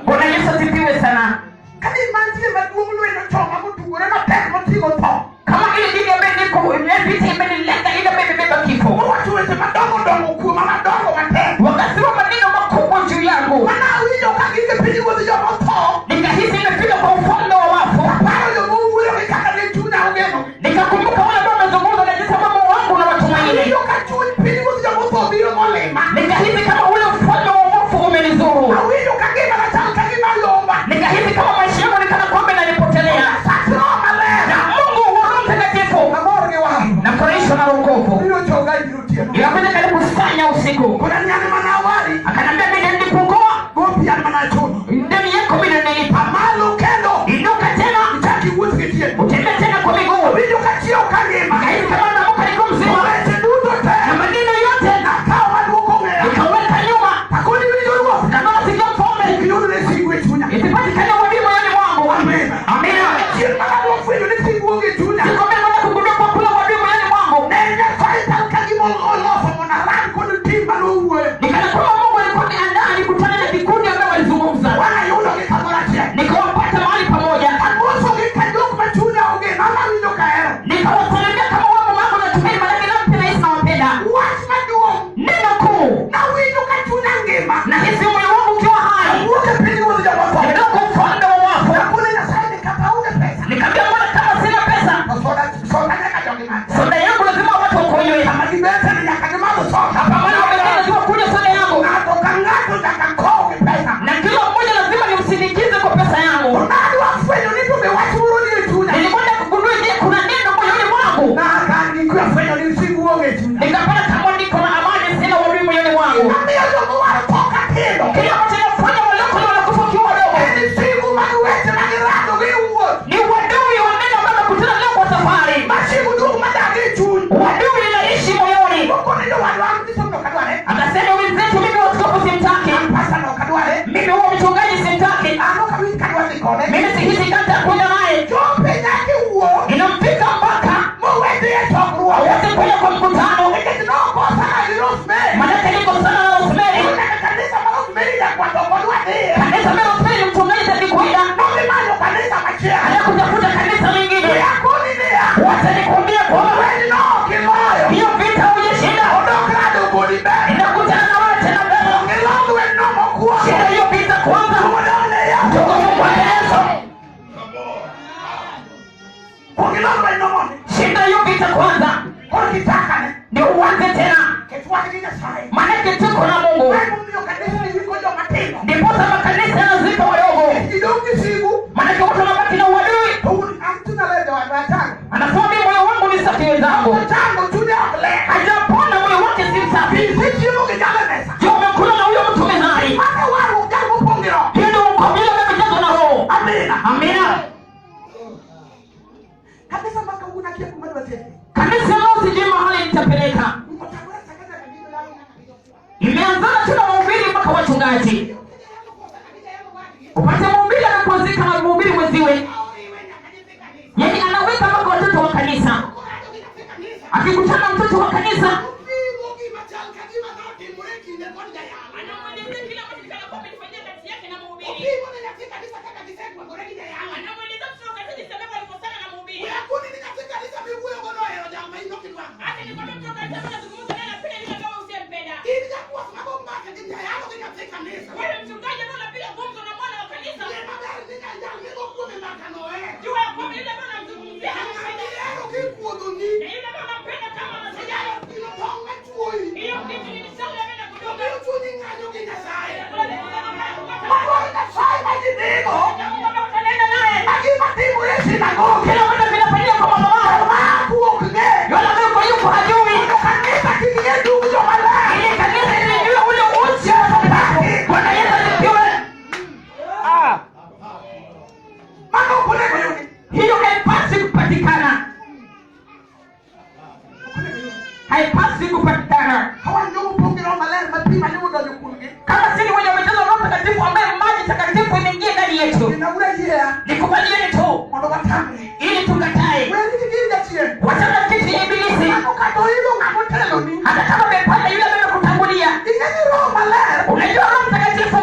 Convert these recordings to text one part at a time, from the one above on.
Bwana Yesu asifiwe sana. Kani manzi maduong lweno choma kutugore na tek motingo to. Kama ile dinga mbele ko imepita imenileta ile bebe kifo. Watu wote madongo kuma madongo wate. Wakasema maneno makubwa juu yangu. Wana hiyo kagike pili wote ya moto. Nikahisi nimefika kwa ufalme wa wafu. Pale ndio Mungu yule kaka juu na ugeno. Nikakumbuka wale ambao wamezungumza na jinsi mambo wangu na watumaini. Hiyo kachuni pili wote ya moto bila molema. Nikahisi kama ule ufalme wa wafu umenizuru. Hiyo kagema na chaka kima lomba. Nikahisi kama maisha yangu nikana kwamba inanipotelea. Nafurahishwa na wokovu. Inakuja karibu sana usiku. Akanambia mimi nilipokoa ndani yako mimi nilipa malo kendo. Inuka tena utembee tena kwa miguu. Kaisi kama namuka niko mzima na maneno yote nikaweka nyuma. Kanona sikia mfome isipatikane wadi moyoni mwangu. Amina. Nikawapata mahali pamoja. Nikawapelekea kama wao mambo na tumeni malaki na mpena hisi na wapenda. Neno kuu. Na hisi moyo wangu ukiwa hai. Nidoko ufalme wa wafu. Nikambia mbona kama sina pesa. Soda yangu lazima watu wakunywe. Hapa mwana wamekana lazima kunywe soda yangu. Na kila mmoja lazima nimsindikize kwa pesa yangu. Nilikwenda kugundua je kuna neno moyoni mwangu. Nikapata kama niko na amani sina wadui moyoni mwangu. Kila mmoja nafanya waloko na wanakufa kiwa wadogo. Ni wadui wa neno ambao nakutana leo kwa safari. Wadui inaishi moyoni. Akasema wenzetu mimi waskofu simtaki. Mimi huwa mchungaji simtaki. Mimi sihisi kata kuja naye. Inampika mpaka wote kuja kwa mkutano. Manake niko sana na Rosemary. Kanisa la Rosemary mchungaji alikuja. Anakutafuta kanisa lingine. Watanikumbia kwa hiyo vita hujashinda. Inakutana na wewe tena mbele. Shida hiyo vita kwanza. Tuko Mungu wa Yesu. Shida hiyo vita kwanza. Ndio uanze tena. Manake tuko na Mungu. Ndipo sama kanisa yanazika wadogo. Manake watu wanabaki na uadui. Anasema mimi moyo wangu ni safi wenzangu. Hajapona moyo wake si safi. Juu umekula na huyo mtu mezani. Hiyo ndio mkomila umejazwa na roho. Amina. Kanisa lao sijui mahali nitapeleka. Imeanzana tuna mahubiri mpaka wachungaji. Upate mahubiri anakuazika na mahubiri mwenziwe. Yaani anaweka mpaka watoto wa kanisa. Akikutana mtoto wa kanisa haipasi kupatikana. Kama sisi wenye umejaza Roho Mtakatifu ambaye maji takatifu imeingia ndani yetu, nikubaliane tu ili tukatae. Wachana kiti ya ibilisi. Hata kama umepata yule amekutangulia. Unajua Roho Mtakatifu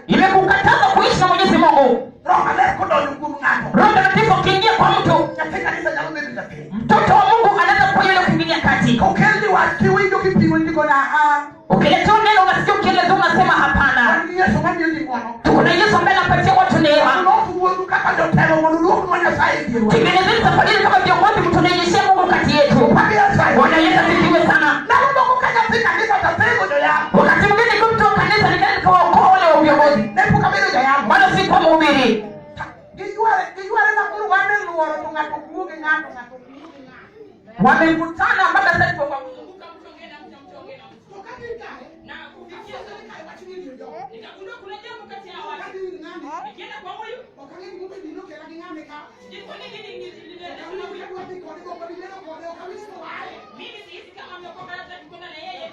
imekukataza kuishi na Mwenyezi Mungu. Roho Mtakatifu akiingia kwa mtu, mtoto wa Mungu anaweza kwa yule kuingia kati. Ukiletea neno unasikia, ukieleza unasema hapana. Tuko na Yesu ambaye anapatia watu neema. Tengenezeni safari kama viongozi, mtunaonyesha Mungu kati yetu. Bwana Yesu asifiwe sana. Wakati mwingine mtu wa kanisa nikaenda kuwaokoa wale wa viongozi, wala si kwa mhubiri. Wamekutana mpaka sasa kwa kuzunguka mtongena na kufikia serikali wa chini ndio. Nikagundua kuna jambo kati ya watu. Nikienda kwa huyu, wakati ngombe ndio kila ngame ka. Ndipo nini kuna huyu kwa mimi sisi kama mnakopa hata tuko na yeye.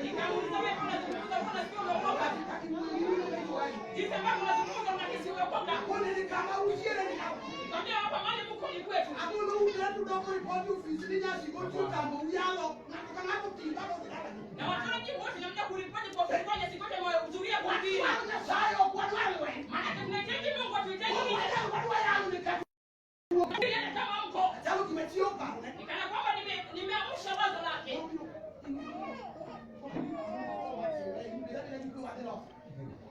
Nikamuuliza wewe unazungumza sio unaokoka. Jinsi ambavyo unazungumza unahisi wewe unaokoka. Mbona ni kama usiele ni hapo. Nikamwambia hapa mali mko ni kwetu. Hakuna mtu ndio report office ni nyasi kwa tambo uyalo. Na kutimba na watu wote namna kuripoti kwa kufanya sikote moyo kuzuia kuhubiri. Sayo kwa wewe. Maana tunahitaji Mungu atuhitaji nini? Watu wao ni kama mko. Sababu tumetioka. Nikana kwamba nimeamsha wazo lake.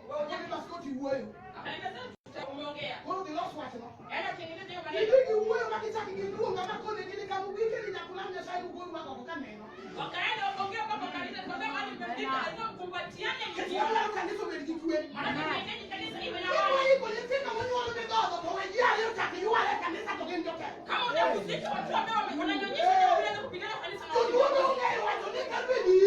Wewe unataka maskoti wewe. Umeongea. Wewe ndio lost watch. Ana tengeneza hiyo maneno. Hivi wewe unakitaka kingirunga kama kone kile kama wiki linakulanya sasa ugoni wako kwa neno. Wakaenda wakaongea baba kanisa kwa sababu hadi mmefika lazima mkumbatiane mjini. Wala kanisa umelikwe. Maana tunahitaji kanisa iwe na wao. Hiyo iko nifika mwenye wale mdogo kwa wajia leo takiwa ile kanisa tokeni yote. Kama unahusika watu ambao wananyonyesha leo unaweza kupigana kanisa na watu. Ndio ndio watu ni kabidi.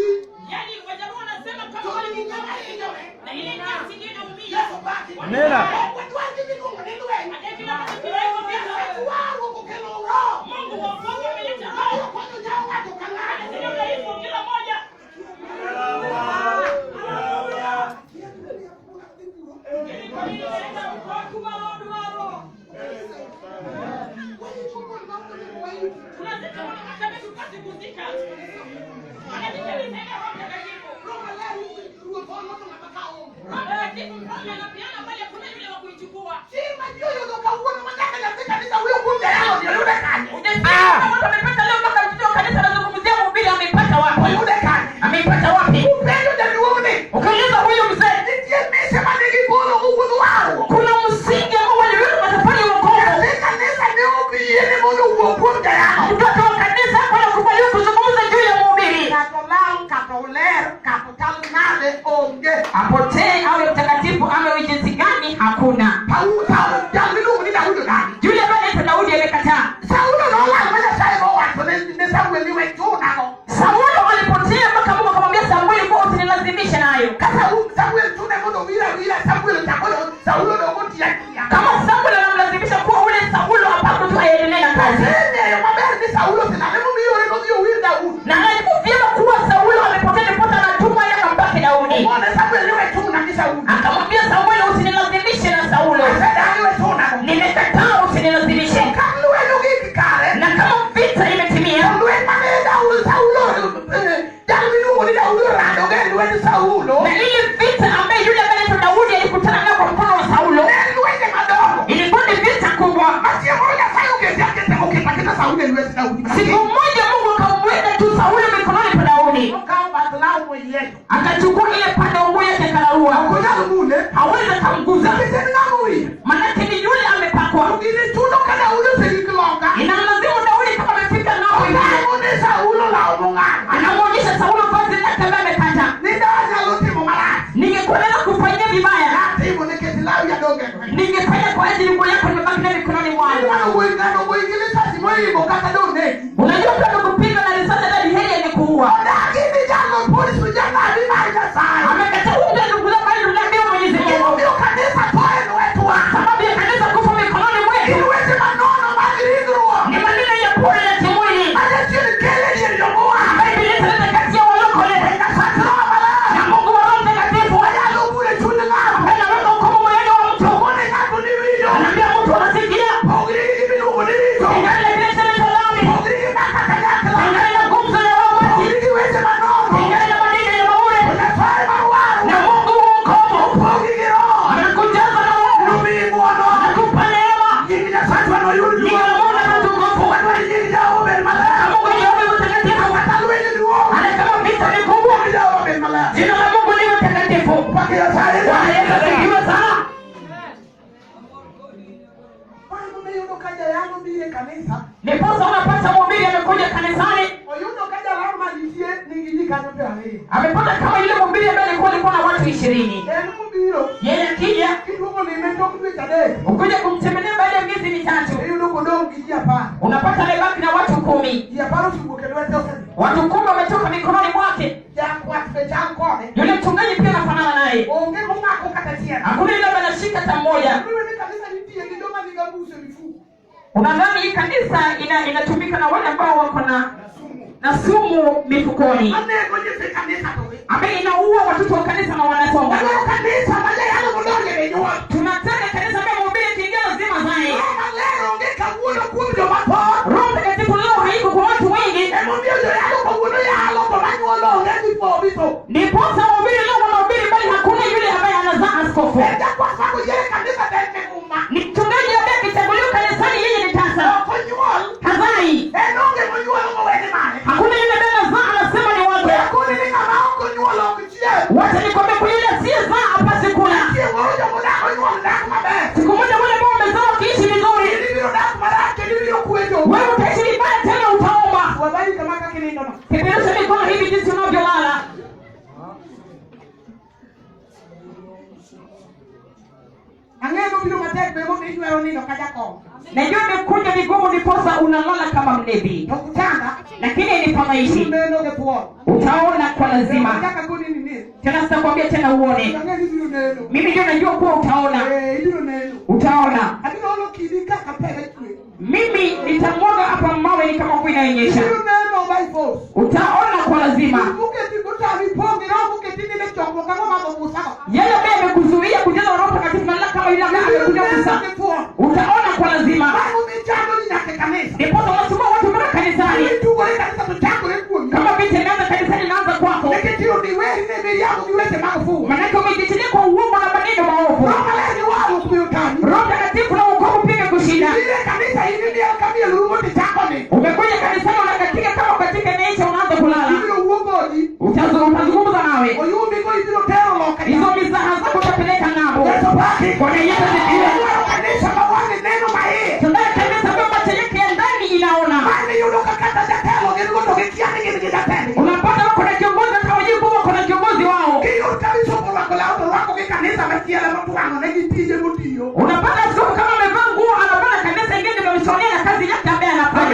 Yaani wajamaa wanasema kama wale ni kama hiyo. Na ile nyasi ndio inaumia. Nena. Watu wangi ni Mungu ni wewe. Hadi kila mtu kiweko pia wao kukelo roho. Mungu wa Mungu ameleta roho kwa nyao watu kangana. Sio dhaifu kila moja. Amepata wapi? Ukiuliza huyu mzee, kuna msingi ambao waliweka matofali ya wokovu. Mtoto wa kanisa anakubaliwa kuzungumza juu ya mhubiri. Apotee awe mtakatifu awe jinsi gani hakuna. Yule ambaye anaitwa Daudi amekataa. Saulo alipotea mpaka Mungu akamwambia Samueli kwa usinilazimishe nayo. Kama Samuel anamlazimisha kuwa ule Saulo hapo tu aendelee na kazi. Na alipofikia kuwa Saulo amepotea ndipo anatumwa yeye akampaka Daudi. Akamwambia Samuel usinilazimishe na Saulo. Nimekataa usinilazimishe. Na kama vita imetimia na ile vita ambaye yule ambaye Daudi alikutana nayo kwa mkono wa Saulo ilikuwa ni vita kubwa. Siku moja Mungu akamweka tu Saulo mikononi pa Daudi, akachukua ile pande ya nguo yake akalaua. Hawezi kumguza, maana ni yule amepakwa. Inamlazimu Daudi kama amefika nao anamuonyesha Saulo vazi lake ambaye amekata. Ningekueleza kufanyia vibaya, ningefanya kwa ajili nguo yako imebaki na mikononi mwangu. Unajua kama kupiga na risasi hadi heri ingekuua. Amekataa unga ndugu zangu bali tunaambia Mwenyezi Mungu. Sababu ya kanisa kufa mikononi mwetu. Ni maneno ya pole ya kimwili. Ambaye ileta kati ya walokole. Na Mungu wa Roho Mtakatifu anaweka hukumu moyoni wa mtu. Anaambia mtu anasikia. Ingale bila salama. Ingale na gumzo ya Roho. Ingale na maneno ya maure. Bwana Yesu asifiwe sana. Ndiposa unapata mhubiri amekuja kanisani, amepata kama yule mhubiri ambaye alikuwa na watu 20. Yeye akija ukuja kumtembelea baada ya miezi mitatu, unapata amebaki na watu 10. Watu 10 wametoka mikononi mwake. Yule mchungaji pia anafanana naye, hakuna yule anashika hata mmoja. Unadhani hii kanisa inatumika na wale ambao wako na sumu mifukoni, ambaye inaua watoto wa kanisa na wanasonga. Tunataka kanisa ambaye mhubiri kiingia lazima zae. Roho Mtakatifu leo haiko kwa watu wengi. Ndiposa mhubiri leo wanahubiri bali hakuna yule ambaye anazaa askofu. Ni mchungaji ambaye akichaguliwa kanisani yeye ni tasa. Hazai. Hakuna yule ambaye anazaa anasema ni wake. Wacha nikwambie kwa yule asiyezaa hapa sikuna. Siku moja wale ambao wamezaa kiishi vizuri, wewe utaishi vibaya tena utaomba. Kiperesha mikono hivi jinsi unavyolala. Najua imekuja vigumu ndiposa unalala kama mlevi, lakini ni pamaishi. Utaona kwa lazima. Tena sitakwambia tena uone. Mimi ndio najua kuwa utaona. Utaona. Mimi nitamwaga hapa mawe ni kama mvua inanyesha. Utaona kwa lazima. Yeye ambaye amekuzuia kujaza Roho Mtakatifu na kama yule ambaye amekuja kusa. Utaona kwa lazima. Ndipo tunasoma watu mara kanisani. Kama vile inaanza kanisani inaanza kwako. Maana umejitilia kwa uongo na maneno maovu. Roho Mtakatifu na wokovu pia kushinda. Umekuja kanisani unakatika kama katika neisha unaanza kulala. Utazungumza nawe. Hizo mizaha zako utapeleka ng'ambo. Bwana Yesu asifiwe. Tunataka kanisa ambayo macho yake ya ndani inaona. Unapata wako na kiongozi kama wajibu wako na kiongozi wao. Unapata askofu kama amevaa nguo anapata kanisa ingine imemshonia na kazi yake ambaye anafanya.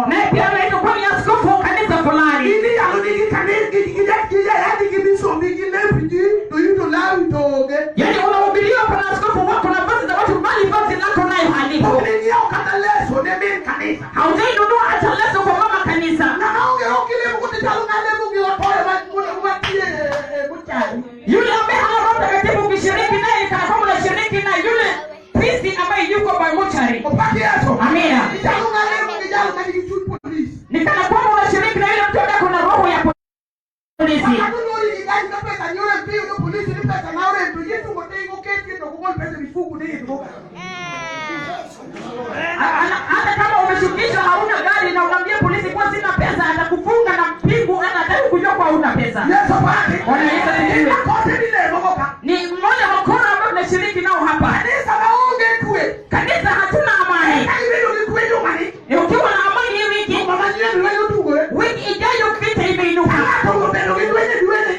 Na pia anaitwa kwa ni askofu wa kanisa fulani. Yaani unahubiriwa kwa askofu wako na vazi za watu bali vazi lako naye halipo. Haujainunua hata leso kwa mama kanisa. Yule ambaye hana Roho Mtakatifu ukishiriki naye kana kama unashiriki na yule priest ambaye yuko by mochari. Amina. Ni kana kwamba unashiriki na yule mtu ambaye kuna roho ya polisi. Hata kama umeshukishwa hauna gari na unamwambia polisi kwa sina pesa, atakufunga na pingu hata hataki kujua kwa huna pesa. Bwana Yesu asifiwe. Ni mmoja wa mkono ambao tunashiriki nao hapa. Kanisa hatuna amani. Ni ukiwa na amani hii wiki ijayo vita imeinuka.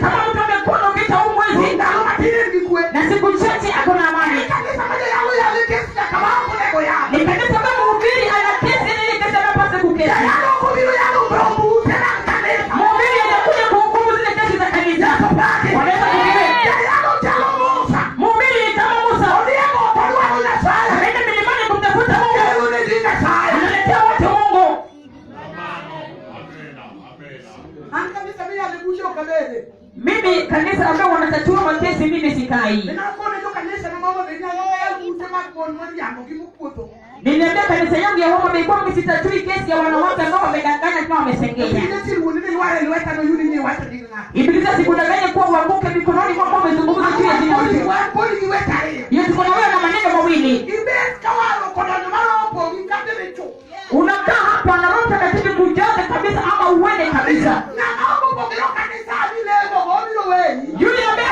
Kama mtu amekuwa vita huu mwezi na siku chache ako na amani. Ni kanisa kama mhubiri ana kesi ile kesi anapaswa kukesi. Mhubiri anakuja kuhukumu zile kesi za kanisa. Wanaweza kukiwe. Mhubiri ni kama Musa. Anaenda milimani kumtafuta Mungu. Analetea watu Mungu. Mimi kanisa ambao wanatatua makesi mimi sikai. Niliambia kanisa yangu ya Homa Bay kwamba sitatui kesi ya wanawake ambao wamedanganya kama wamesengenya. Ibilisi sikudanganya kuwa uanguke mikononi mwako umezungumza juu ya jina. Hiyo tuko na wewe na maneno mawili. Unakaa hapa na Roho Mtakatifu kujaza kabisa ama uende kabisa. Yule ambaye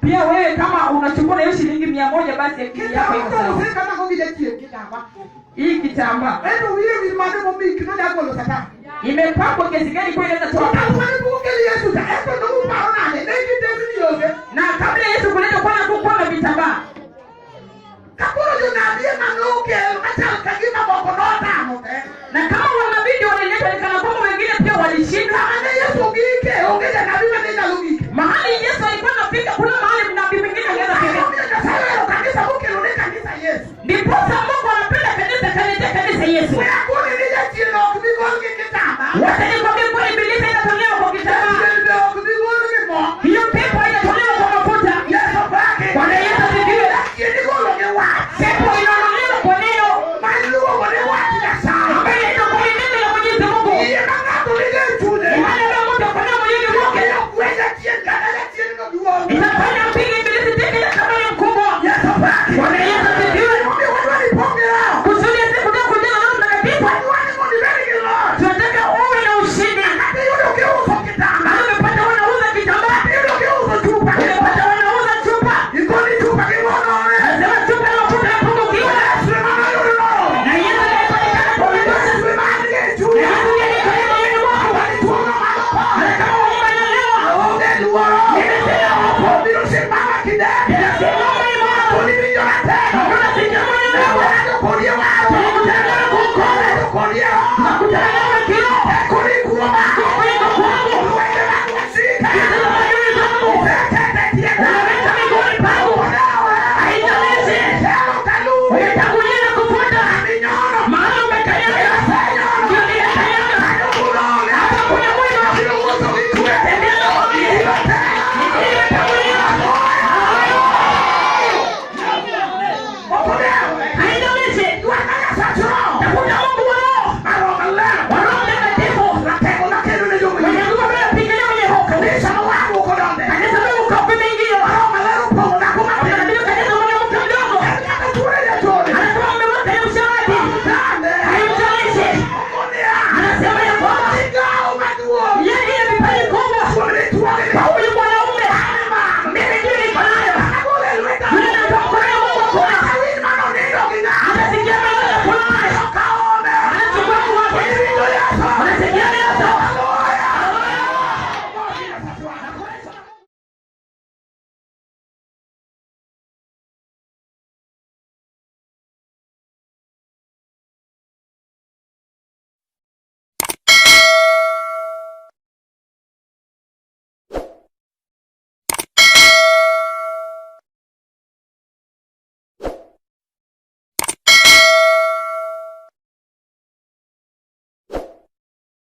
Pia wewe kama unachukua hiyo shilingi 100 basi akili yako iko sawa. Hii kitambaa imepakwa kiasi gani kwa inaweza toa? Na kabla Yesu kuleta kwa vitambaa. Na kama wanabidi walileta kana kama wengine pia walishinda. Mahali Yesu alikuwa anafika kuna mahali mnabii mwingine angeza fika. Ndipo Mungu anapenda kanisa Yesu.